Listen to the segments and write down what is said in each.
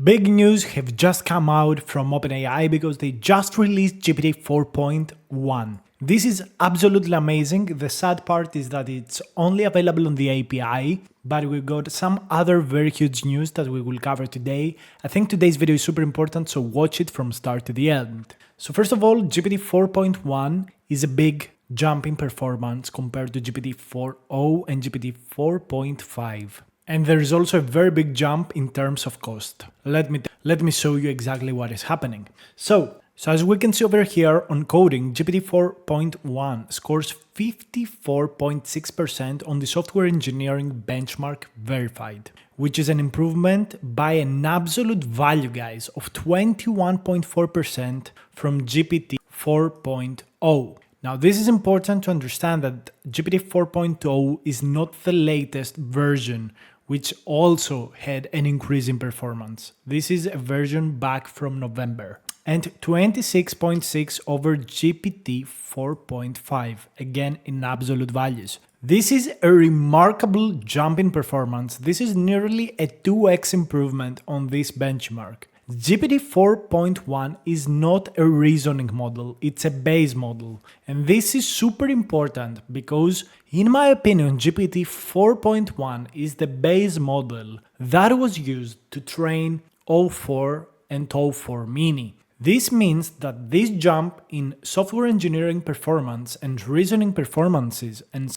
Big news have just come out from OpenAI because they just released GPT 4.1. This is absolutely amazing. The sad part is that it's only available on the API, but we got some other very huge news that we will cover today. I think today's video is super important, so watch it from start to the end. So first of all, GPT 4.1 is a big jump in performance compared to GPT 4.0 and GPT 4.5. And there is also a very big jump in terms of cost. Let me show you exactly what is happening. So as we can see over here on coding, GPT 4.1 scores 54.6% on the software engineering benchmark verified, which is an improvement by an absolute value, guys, of 21.4% from GPT 4.0. Now, this is important to understand that GPT 4.0 is not the latest version, which also had an increase in performance. This is a version back from November. And 26.6 over GPT 4.5, again in absolute values. This is a remarkable jump in performance. This is nearly a 2x improvement on this benchmark. GPT 4.1 is not a reasoning model, it's a base model. And this is super important because, in my opinion, GPT 4.1 is the base model that was used to train o4 and o4 mini. This means that this jump in software engineering performance and reasoning performances and,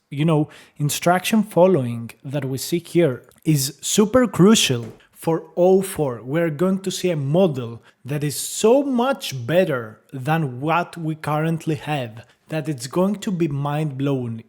instruction following that we see here is super crucial. For o4, we're going to see a model that is so much better than what we currently have that it's going to be mind-blowing.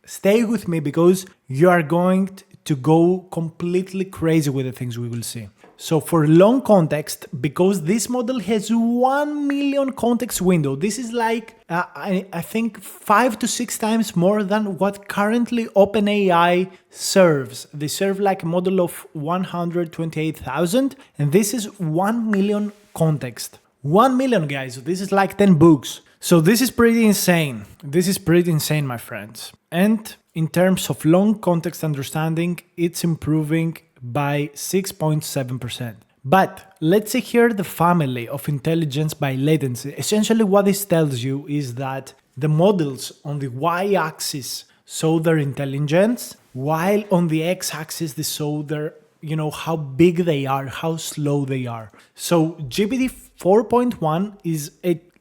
Stay with me because you are going to go completely crazy with the things we will see. So for long context, because this model has 1 million context window, this is like, I think 5 to 6 times more than what currently OpenAI serves. They serve like a model of 128,000, and this is 1 million context. 1 million, guys, this is like 10 books. So this is pretty insane. My friends. And in terms of long context understanding, it's improving by 6.7%. But let's see here the family of intelligence by latency. Essentially what this tells you is that the models on the y-axis show their intelligence, while on the x-axis they show their, how big they are, how slow they are. So GPT 4.1 is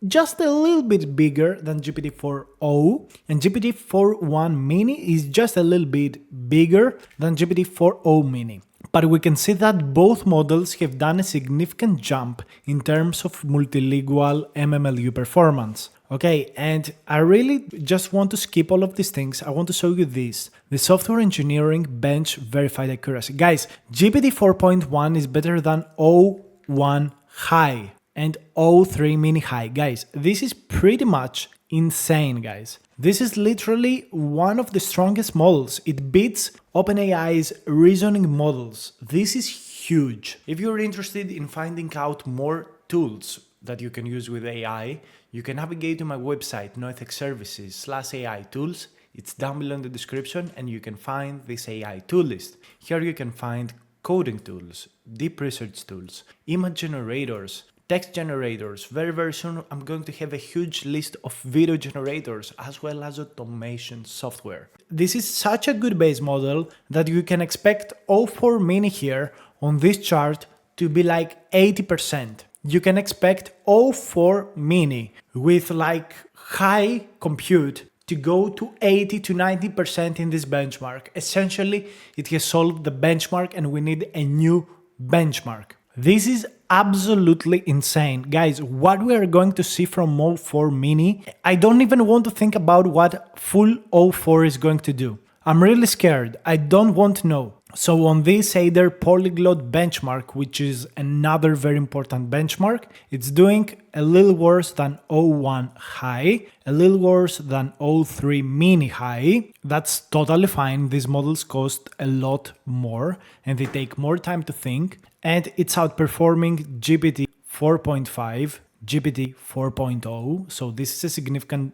just a little bit bigger than GPT 4.0, and GPT 4.1 mini is just a little bit bigger than GPT 4.0 mini. But we can see that both models have done a significant jump in terms of multilingual MMLU performance. Okay, and I really just want to skip all of these things. I want to show you this. The software engineering bench verified accuracy. Guys, GPT 4.1 is better than o1 high and o3 mini high. Guys, this is pretty much insane, guys. This is literally one of the strongest models. It beats OpenAI's reasoning models. This is huge. If you're interested in finding out more tools that you can use with AI, you can navigate to my website, noethicservices/AI tools. It's down below in the description, and you can find this AI tool list. Here you can find coding tools, deep research tools, image generators, text generators. Very soon I'm going to have a huge list of video generators as well as automation software. This is such a good base model that you can expect o4 mini here on this chart to be like 80%. You can expect o4 mini with like high compute to go to 80 to 90% in this benchmark. Essentially, it has solved the benchmark and we need a new benchmark. This is absolutely insane. Guys, what we are going to see from o4 mini, I don't even want to think about what full o4 is going to do. I'm really scared. I don't want to know. So on this Aider polyglot benchmark, which is another very important benchmark, it's doing a little worse than o1 high, a little worse than o3 mini high. That's totally fine. These models cost a lot more and they take more time to think. And it's outperforming GPT 4.5, GPT 4.0. So this is a significant,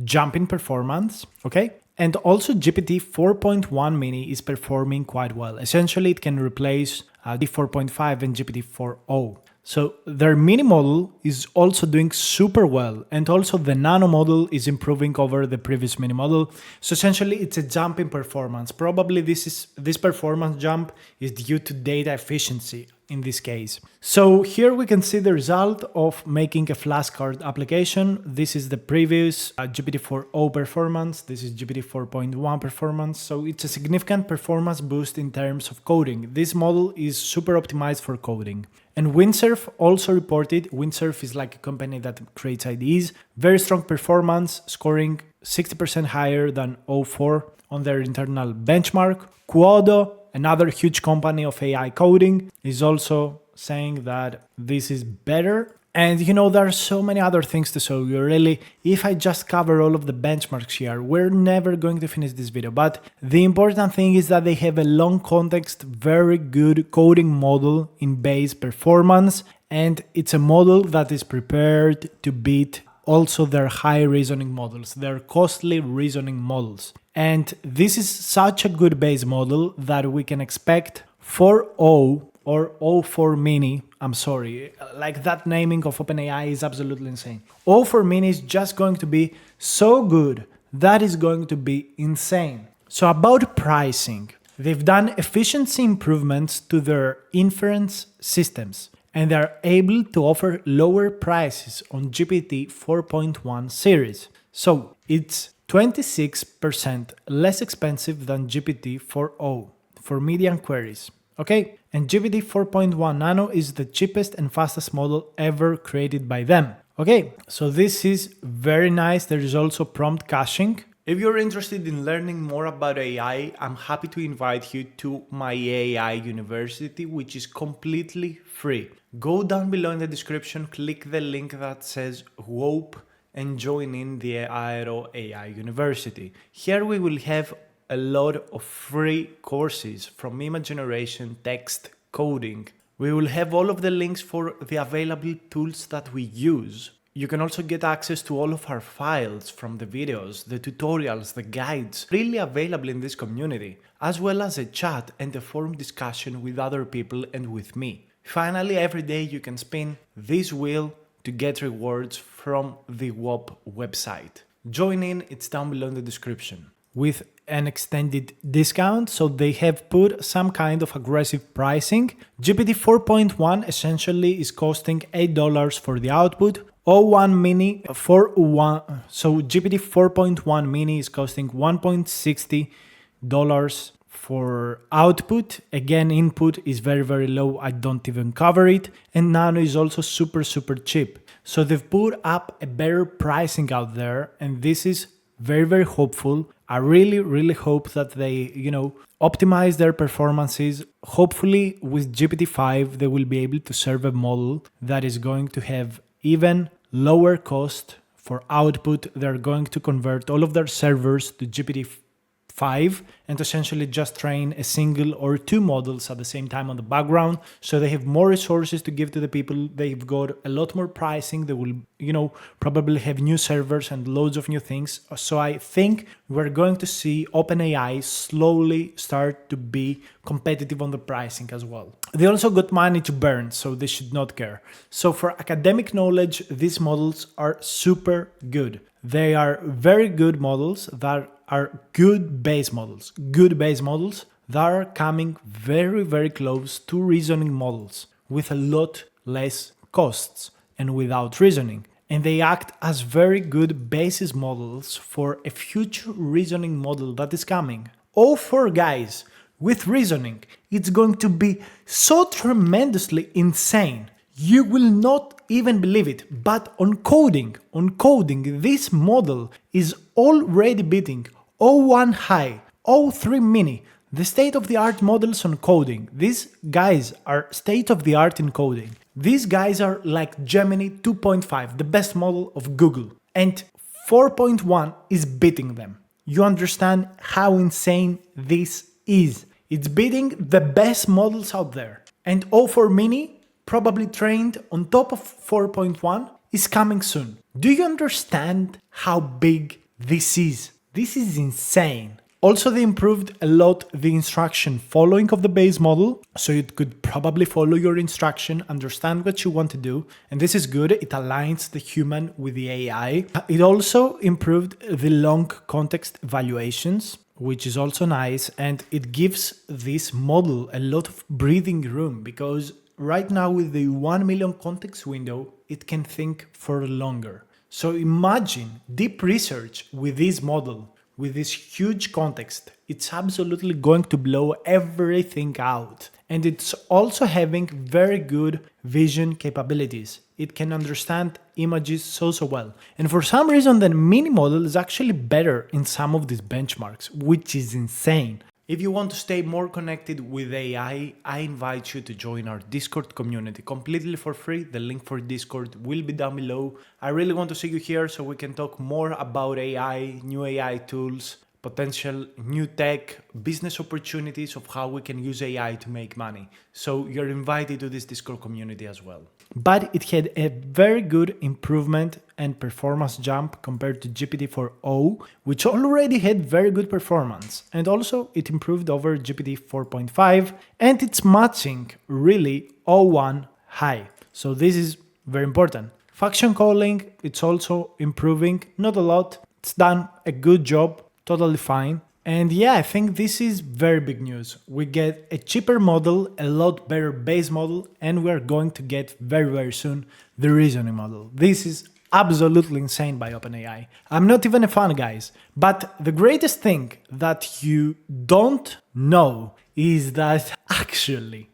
jump in performance. Okay. And also GPT 4.1 mini is performing quite well. Essentially, it can replace GPT 4.5 and GPT 4.0. So their mini model is also doing super well. And also the nano model is improving over the previous mini model. So essentially it's a jump in performance. Probably this performance jump is due to data efficiency in this case. So here we can see the result of making a flashcard application. This is the previous GPT 4.0 performance. This is GPT 4.1 performance. So it's a significant performance boost in terms of coding. This model is super optimized for coding. And Windsurf also reported, Windsurf is like a company that creates IDEs, very strong performance, scoring 60% higher than O4 on their internal benchmark. Quodo, another huge company of AI coding, is also saying that this is better. And there are so many other things to show you. Really, if I just cover all of the benchmarks here, we're never going to finish this video. But the important thing is that they have a long context, very good coding model in base performance. And it's a model that is prepared to beat also their high reasoning models, their costly reasoning models. And this is such a good base model that we can expect 4.0 or O4 mini. I'm sorry, like that naming of OpenAI is absolutely insane. O4 mini is just going to be so good. That is going to be insane. So about pricing, they've done efficiency improvements to their inference systems, and they're able to offer lower prices on GPT 4.1 series. So it's 26% less expensive than GPT 4.0 for median queries. Okay, and GPT 4.1 Nano is the cheapest and fastest model ever created by them. Okay, so this is very nice. There is also prompt caching. If you're interested in learning more about AI, I'm happy to invite you to my AI University, which is completely free. Go down below in the description, click the link that says WOPE and join in the Aero AI University. Here we will have a lot of free courses from image generation, text, coding. We will have all of the links for the available tools that we use. You can also get access to all of our files from the videos, the tutorials, the guides, really available in this community, as well as a chat and a forum discussion with other people and with me. Finally, every day you can spin this wheel to get rewards from the WOP website. Join in, it's down below in the description. With an extended discount, so they have put some kind of aggressive pricing. GPT 4.1 essentially is costing $8 for the output. O1 mini for one, so GPT 4.1 mini is costing $1.60 for output. Again, input is very low, I don't even cover it. And Nano is also super cheap. So they've put up a better pricing out there, and this is very hopeful. I really hope that they, optimize their performances. Hopefully with GPT-5, they will be able to serve a model that is going to have even lower cost for output. They're going to convert all of their servers to GPT-5 and essentially just train a single or two models at the same time on the background. So they have more resources to give to the people. They've got a lot more pricing. They will, probably have new servers and loads of new things. So I think we're going to see OpenAI slowly start to be competitive on the pricing as well. They also got money to burn, so they should not care. So for academic knowledge, these models are super good. They are very good models that are good base models that are coming very close to reasoning models with a lot less costs and without reasoning. And they act as very good basis models for a future reasoning model that is coming. O4 guys, with reasoning, it's going to be so tremendously insane. You will not even believe it, but on coding, this model is already beating O1 High, O3 Mini, the state-of-the-art models on coding. These guys are state-of-the-art in coding. These guys are like Gemini 2.5, the best model of Google, and 4.1 is beating them. You understand how insane this is. It's beating the best models out there. And O4 Mini, probably trained on top of 4.1, is coming soon. Do you understand how big this is? This is insane. Also, they improved a lot the instruction following of the base model, so it could probably follow your instruction, understand what you want to do, and this is good. It aligns the human with the AI. It also improved the long context evaluations, which is also nice, and it gives this model a lot of breathing room because right now with the 1 million context window, it can think for longer. So imagine deep research with this model, with this huge context. It's absolutely going to blow everything out. And it's also having very good vision capabilities. It can understand images so well. And for some reason, the mini model is actually better in some of these benchmarks, which is insane. If you want to stay more connected with AI, I invite you to join our Discord community completely for free. The link for Discord will be down below. I really want to see you here so we can talk more about AI, new AI tools, potential new tech, business opportunities of how we can use AI to make money. So you're invited to this Discord community as well. But it had a very good improvement and performance jump compared to GPT-4o, which already had very good performance. And also it improved over GPT 4.5 and it's matching really O1 high. So this is very important. Function calling, it's also improving, not a lot. It's done a good job, totally fine. And yeah, I think this is very big news. We get a cheaper model, a lot better base model, and we're going to get very soon the reasoning model. This is absolutely insane by OpenAI. I'm not even a fan, guys. But the greatest thing that you don't know is that actually,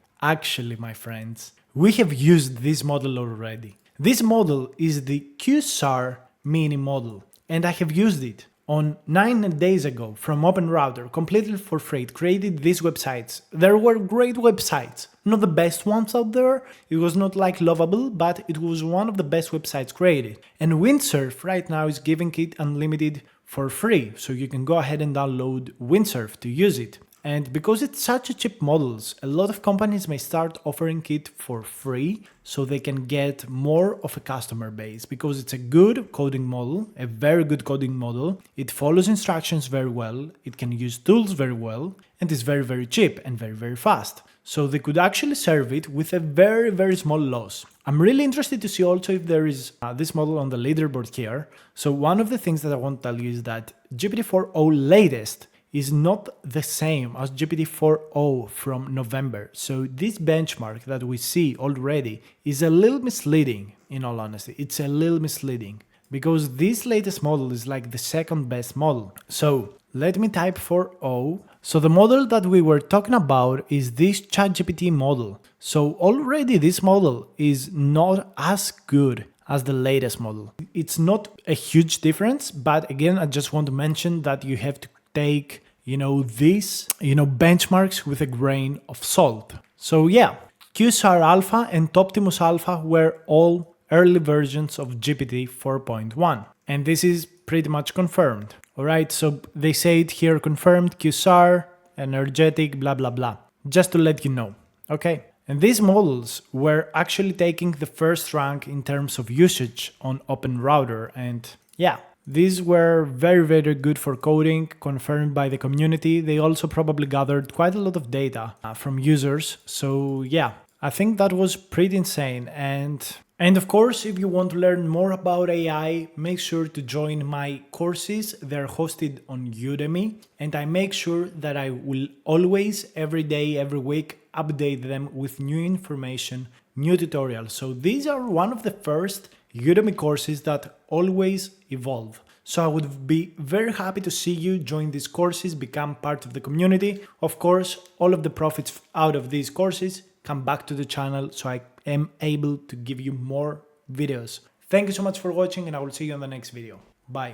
my friends, we have used this model already. This model is the QSAR mini model, and I have used it on 9 days ago from OpenRouter, completely for free. It created these websites. There were great websites, not the best ones out there. It was not like lovable, but it was one of the best websites created. And Windsurf right now is giving it unlimited for free, so you can go ahead and download Windsurf to use it. And because it's such a cheap models, a lot of companies may start offering it for free so they can get more of a customer base because it's a good coding model, a very good coding model. It follows instructions very well, it can use tools very well, and is very cheap and very fast. So they could actually serve it with a very small loss. I'm really interested to see also if there is this model on the leaderboard here. So one of the things that I want to tell you is that GPT-4o latest is not the same as GPT-4o from November. So this benchmark that we see already is a little misleading, in all honesty. It's a little misleading because this latest model is like the second best model. So let me type 4o. So the model that we were talking about is this ChatGPT model. So already this model is not as good as the latest model. It's not a huge difference, but again, I just want to mention that you have to take, these, benchmarks with a grain of salt. So yeah, QSAR Alpha and Optimus Alpha were all early versions of GPT 4.1. And this is pretty much confirmed. All right, so they say it here, confirmed, QSAR, energetic, blah, blah, blah. Just to let you know, okay? And these models were actually taking the first rank in terms of usage on OpenRouter. And yeah, these were very good for coding, confirmed by the community. They also probably gathered quite a lot of data from users. So yeah, I think that was pretty insane. And of course, if you want to learn more about AI, make sure to join my courses. They're hosted on Udemy. And I make sure that I will always, every day, every week, update them with new information, new tutorials. So these are one of the first Udemy courses that always evolve. So I would be very happy to see you join these courses, become part of the community. Of course, all of the profits out of these courses come back to the channel so I am able to give you more videos. Thank you so much for watching and I will see you on the next video. Bye.